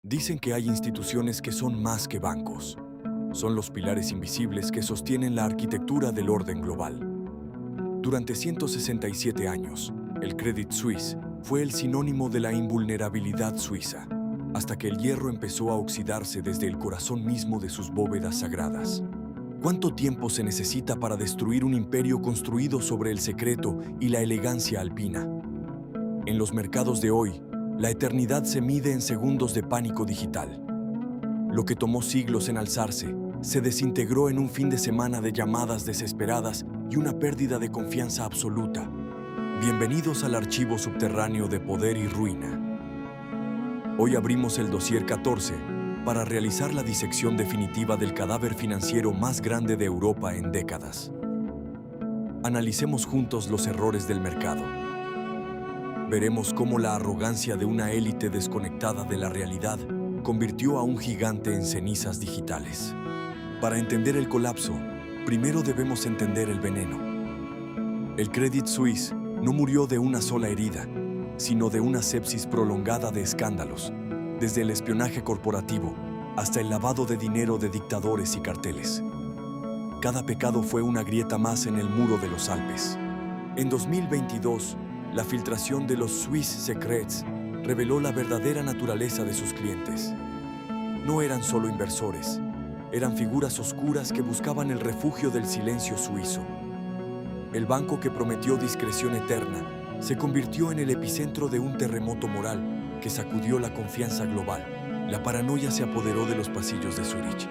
Dicen que hay instituciones que son más que bancos. Son los pilares invisibles que sostienen la arquitectura del orden global. Durante 167 años, el Credit Suisse fue el sinónimo de la invulnerabilidad suiza, hasta que el hierro empezó a oxidarse desde el corazón mismo de sus bóvedas sagradas. ¿Cuánto tiempo se necesita para destruir un imperio construido sobre el secreto y la elegancia alpina? En los mercados de hoy, la eternidad se mide en segundos de pánico digital. Lo que tomó siglos en alzarse, se desintegró en un fin de semana de llamadas desesperadas y una pérdida de confianza absoluta. Bienvenidos al archivo subterráneo de poder y ruina. Hoy abrimos el dossier 14 para realizar la disección definitiva del cadáver financiero más grande de Europa en décadas. Analicemos juntos los errores del mercado. Veremos cómo la arrogancia de una élite desconectada de la realidad convirtió a un gigante en cenizas digitales. Para entender el colapso, primero debemos entender el veneno. El Credit Suisse no murió de una sola herida, sino de una sepsis prolongada de escándalos, desde el espionaje corporativo hasta el lavado de dinero de dictadores y carteles. Cada pecado fue una grieta más en el muro de los Alpes. En 2022, la filtración de los Swiss Secrets reveló la verdadera naturaleza de sus clientes. No eran solo inversores, eran figuras oscuras que buscaban el refugio del silencio suizo. El banco que prometió discreción eterna se convirtió en el epicentro de un terremoto moral que sacudió la confianza global. La paranoia se apoderó de los pasillos de Zúrich.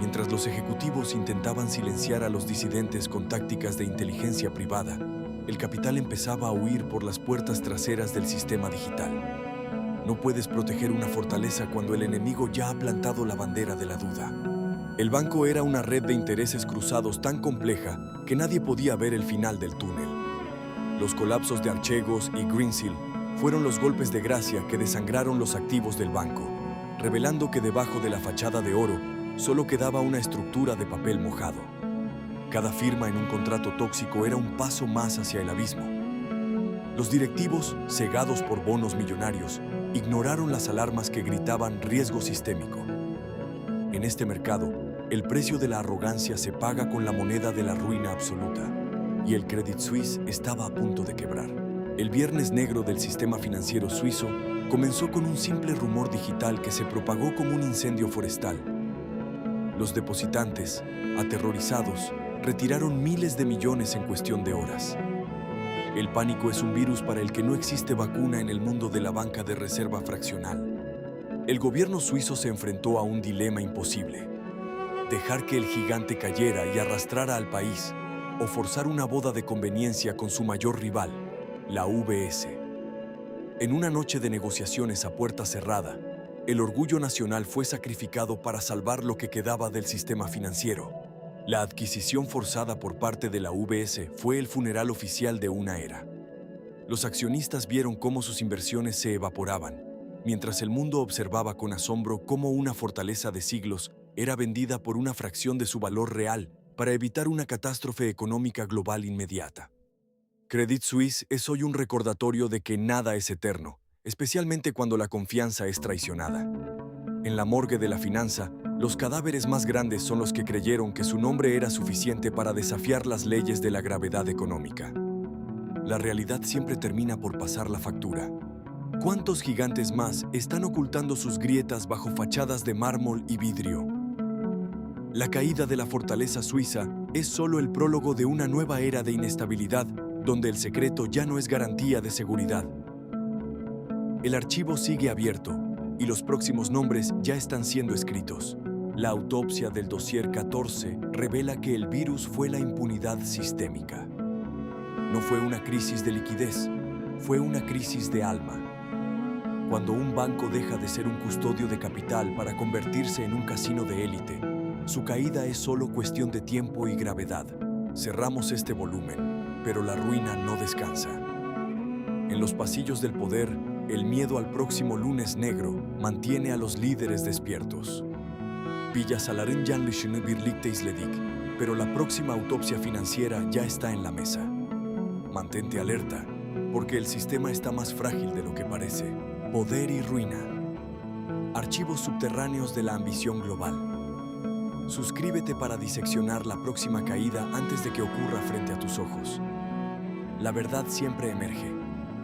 Mientras los ejecutivos intentaban silenciar a los disidentes con tácticas de inteligencia privada, el capital empezaba a huir por las puertas traseras del sistema digital. No puedes proteger una fortaleza cuando el enemigo ya ha plantado la bandera de la duda. El banco era una red de intereses cruzados tan compleja que nadie podía ver el final del túnel. Los colapsos de Archegos y Greensill fueron los golpes de gracia que desangraron los activos del banco, revelando que debajo de la fachada de oro solo quedaba una estructura de papel mojado. Cada firma en un contrato tóxico era un paso más hacia el abismo. Los directivos, cegados por bonos millonarios, ignoraron las alarmas que gritaban riesgo sistémico. En este mercado, el precio de la arrogancia se paga con la moneda de la ruina absoluta, y el Credit Suisse estaba a punto de quebrar. El viernes negro del sistema financiero suizo comenzó con un simple rumor digital que se propagó como un incendio forestal. Los depositantes, aterrorizados, retiraron miles de millones en cuestión de horas. El pánico es un virus para el que no existe vacuna en el mundo de la banca de reserva fraccional. El gobierno suizo se enfrentó a un dilema imposible: dejar que el gigante cayera y arrastrara al país, o forzar una boda de conveniencia con su mayor rival, la UBS. En una noche de negociaciones a puerta cerrada, el orgullo nacional fue sacrificado para salvar lo que quedaba del sistema financiero. La adquisición forzada por parte de la UBS fue el funeral oficial de una era. Los accionistas vieron cómo sus inversiones se evaporaban, mientras el mundo observaba con asombro cómo una fortaleza de siglos era vendida por una fracción de su valor real para evitar una catástrofe económica global inmediata. Credit Suisse es hoy un recordatorio de que nada es eterno, especialmente cuando la confianza es traicionada. En la morgue de la finanza, los cadáveres más grandes son los que creyeron que su nombre era suficiente para desafiar las leyes de la gravedad económica. La realidad siempre termina por pasar la factura. ¿Cuántos gigantes más están ocultando sus grietas bajo fachadas de mármol y vidrio? La caída de la fortaleza suiza es solo el prólogo de una nueva era de inestabilidad, donde el secreto ya no es garantía de seguridad. El archivo sigue abierto, y los próximos nombres ya están siendo escritos. La autopsia del dossier 14 revela que el virus fue la impunidad sistémica. No fue una crisis de liquidez, fue una crisis de alma. Cuando un banco deja de ser un custodio de capital para convertirse en un casino de élite, su caída es solo cuestión de tiempo y gravedad. Cerramos este volumen, pero la ruina no descansa. En los pasillos del poder, el miedo al próximo lunes negro mantiene a los líderes despiertos. Pero la próxima autopsia financiera ya está en la mesa. Mantente alerta, porque el sistema está más frágil de lo que parece. Poder y ruina. Archivos subterráneos de la ambición global. Suscríbete para diseccionar la próxima caída antes de que ocurra frente a tus ojos. La verdad siempre emerge,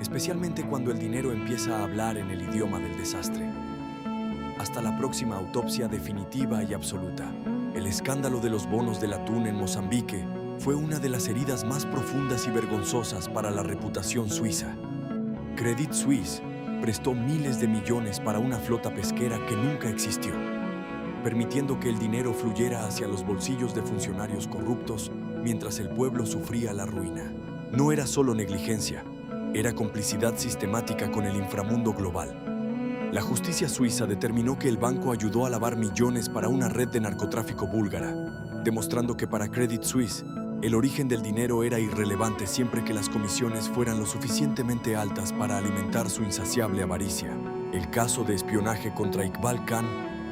especialmente cuando el dinero empieza a hablar en el idioma del desastre. Hasta la próxima autopsia definitiva y absoluta. El escándalo de los bonos del atún en Mozambique fue una de las heridas más profundas y vergonzosas para la reputación suiza. Credit Suisse prestó miles de millones para una flota pesquera que nunca existió, permitiendo que el dinero fluyera hacia los bolsillos de funcionarios corruptos mientras el pueblo sufría la ruina. No era solo negligencia, era complicidad sistemática con el inframundo global. La justicia suiza determinó que el banco ayudó a lavar millones para una red de narcotráfico búlgara, demostrando que para Credit Suisse, el origen del dinero era irrelevante siempre que las comisiones fueran lo suficientemente altas para alimentar su insaciable avaricia. El caso de espionaje contra Iqbal Khan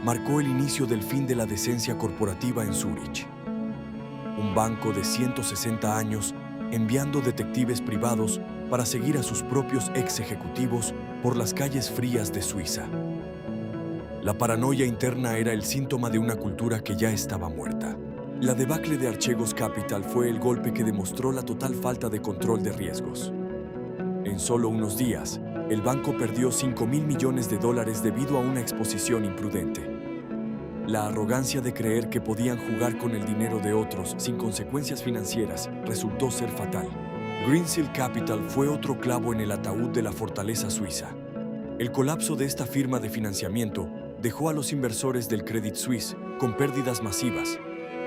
marcó el inicio del fin de la decencia corporativa en Zúrich. Un banco de 160 años enviando detectives privados para seguir a sus propios ex ejecutivos por las calles frías de Suiza. La paranoia interna era el síntoma de una cultura que ya estaba muerta. La debacle de Archegos Capital fue el golpe que demostró la total falta de control de riesgos. En solo unos días, el banco perdió $5.000 millones debido a una exposición imprudente. La arrogancia de creer que podían jugar con el dinero de otros sin consecuencias financieras resultó ser fatal. Greensill Capital fue otro clavo en el ataúd de la fortaleza suiza. El colapso de esta firma de financiamiento dejó a los inversores del Credit Suisse con pérdidas masivas,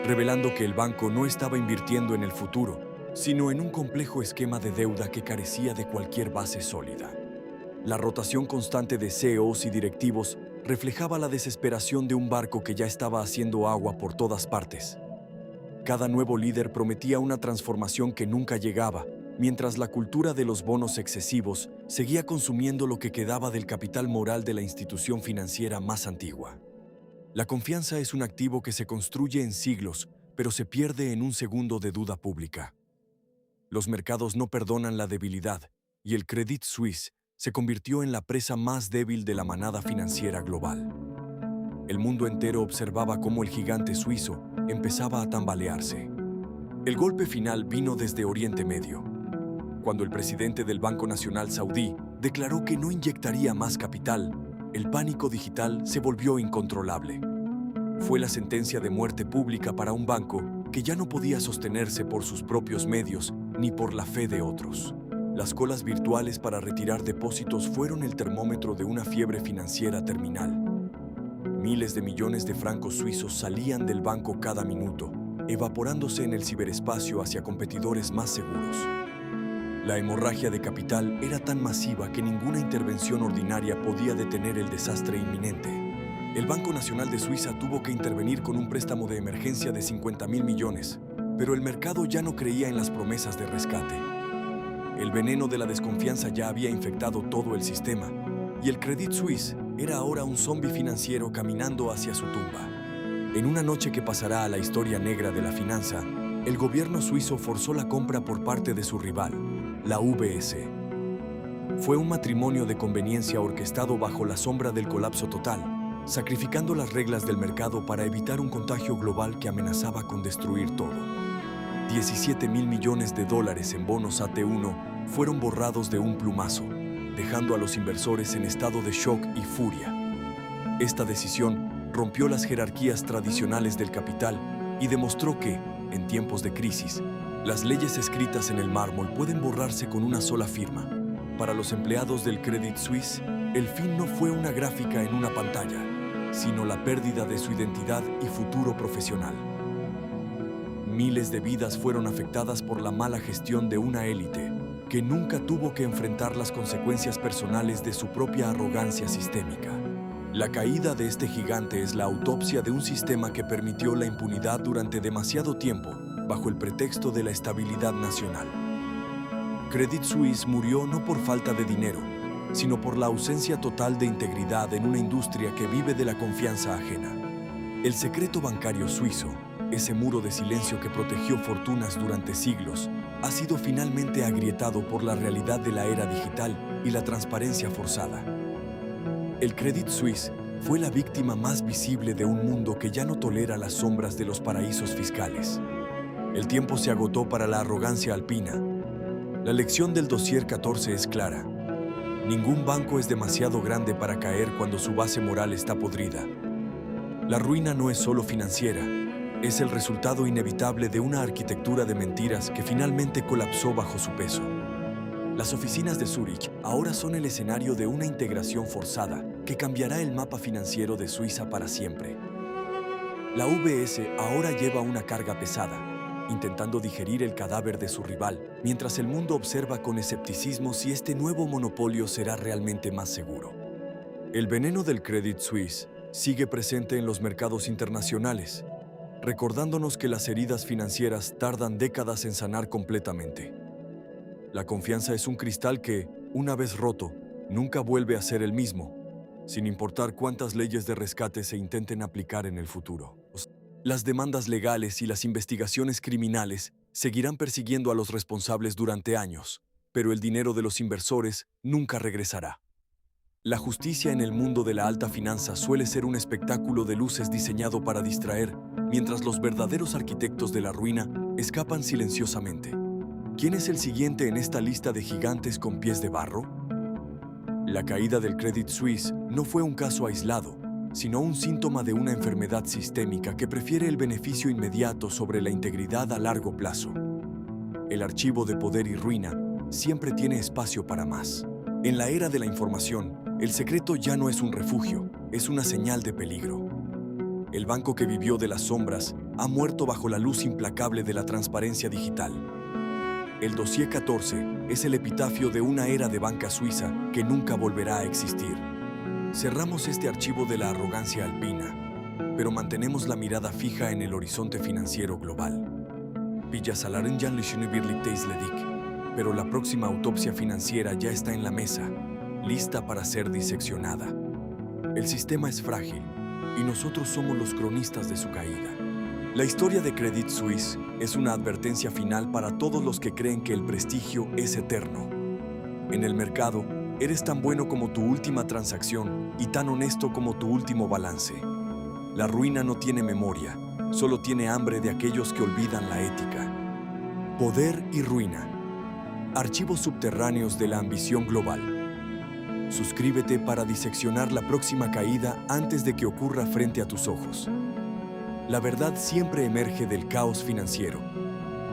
revelando que el banco no estaba invirtiendo en el futuro, sino en un complejo esquema de deuda que carecía de cualquier base sólida. La rotación constante de CEOs y directivos reflejaba la desesperación de un barco que ya estaba haciendo agua por todas partes. Cada nuevo líder prometía una transformación que nunca llegaba, mientras la cultura de los bonos excesivos seguía consumiendo lo que quedaba del capital moral de la institución financiera más antigua. La confianza es un activo que se construye en siglos, pero se pierde en un segundo de duda pública. Los mercados no perdonan la debilidad, y el Credit Suisse se convirtió en la presa más débil de la manada financiera global. El mundo entero observaba cómo el gigante suizo empezaba a tambalearse. El golpe final vino desde Oriente Medio, cuando el presidente del Banco Nacional Saudí declaró que no inyectaría más capital. El pánico digital se volvió incontrolable. Fue la sentencia de muerte pública para un banco que ya no podía sostenerse por sus propios medios ni por la fe de otros. Las colas virtuales para retirar depósitos fueron el termómetro de una fiebre financiera terminal. Miles de millones de francos suizos salían del banco cada minuto, evaporándose en el ciberespacio hacia competidores más seguros. La hemorragia de capital era tan masiva que ninguna intervención ordinaria podía detener el desastre inminente. El Banco Nacional de Suiza tuvo que intervenir con un préstamo de emergencia de 50.000 millones, pero el mercado ya no creía en las promesas de rescate. El veneno de la desconfianza ya había infectado todo el sistema, y el Credit Suisse era ahora un zombi financiero caminando hacia su tumba. En una noche que pasará a la historia negra de la finanza, el gobierno suizo forzó la compra por parte de su rival, la UBS. Fue un matrimonio de conveniencia orquestado bajo la sombra del colapso total, sacrificando las reglas del mercado para evitar un contagio global que amenazaba con destruir todo. $17.000 millones en bonos AT1 fueron borrados de un plumazo, dejando a los inversores en estado de shock y furia. Esta decisión rompió las jerarquías tradicionales del capital y demostró que, en tiempos de crisis, las leyes escritas en el mármol pueden borrarse con una sola firma. Para los empleados del Credit Suisse, el fin no fue una gráfica en una pantalla, sino la pérdida de su identidad y futuro profesional. Miles de vidas fueron afectadas por la mala gestión de una élite que nunca tuvo que enfrentar las consecuencias personales de su propia arrogancia sistémica. La caída de este gigante es la autopsia de un sistema que permitió la impunidad durante demasiado tiempo bajo el pretexto de la estabilidad nacional. Credit Suisse murió no por falta de dinero, sino por la ausencia total de integridad en una industria que vive de la confianza ajena. El secreto bancario suizo, ese muro de silencio que protegió fortunas durante siglos, ha sido finalmente agrietado por la realidad de la era digital y la transparencia forzada. El Credit Suisse fue la víctima más visible de un mundo que ya no tolera las sombras de los paraísos fiscales. El tiempo se agotó para la arrogancia alpina. La lección del dossier 14 es clara. Ningún banco es demasiado grande para caer cuando su base moral está podrida. La ruina no es solo financiera, es el resultado inevitable de una arquitectura de mentiras que finalmente colapsó bajo su peso. Las oficinas de Zúrich ahora son el escenario de una integración forzada que cambiará el mapa financiero de Suiza para siempre. La UBS ahora lleva una carga pesada, intentando digerir el cadáver de su rival, mientras el mundo observa con escepticismo si este nuevo monopolio será realmente más seguro. El veneno del Credit Suisse sigue presente en los mercados internacionales, recordándonos que las heridas financieras tardan décadas en sanar completamente. La confianza es un cristal que, una vez roto, nunca vuelve a ser el mismo, sin importar cuántas leyes de rescate se intenten aplicar en el futuro. Las demandas legales y las investigaciones criminales seguirán persiguiendo a los responsables durante años, pero el dinero de los inversores nunca regresará. La justicia en el mundo de la alta finanza suele ser un espectáculo de luces diseñado para distraer, mientras los verdaderos arquitectos de la ruina escapan silenciosamente. ¿Quién es el siguiente en esta lista de gigantes con pies de barro? La caída del Credit Suisse no fue un caso aislado, sino un síntoma de una enfermedad sistémica que prefiere el beneficio inmediato sobre la integridad a largo plazo. El archivo de poder y ruina siempre tiene espacio para más. En la era de la información, el secreto ya no es un refugio, es una señal de peligro. El banco que vivió de las sombras ha muerto bajo la luz implacable de la transparencia digital. El dossier 14 es el epitafio de una era de banca suiza que nunca volverá a existir. Cerramos este archivo de la arrogancia alpina, pero mantenemos la mirada fija en el horizonte financiero global. Pero la próxima autopsia financiera ya está en la mesa, lista para ser diseccionada. El sistema es frágil y nosotros somos los cronistas de su caída. La historia de Credit Suisse es una advertencia final para todos los que creen que el prestigio es eterno. En el mercado, eres tan bueno como tu última transacción y tan honesto como tu último balance. La ruina no tiene memoria, solo tiene hambre de aquellos que olvidan la ética. Poder y ruina. Archivos subterráneos de la ambición global. Suscríbete para diseccionar la próxima caída antes de que ocurra frente a tus ojos. La verdad siempre emerge del caos financiero.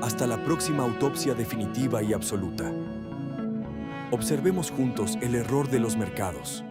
Hasta la próxima autopsia definitiva y absoluta. Observemos juntos el error de los mercados.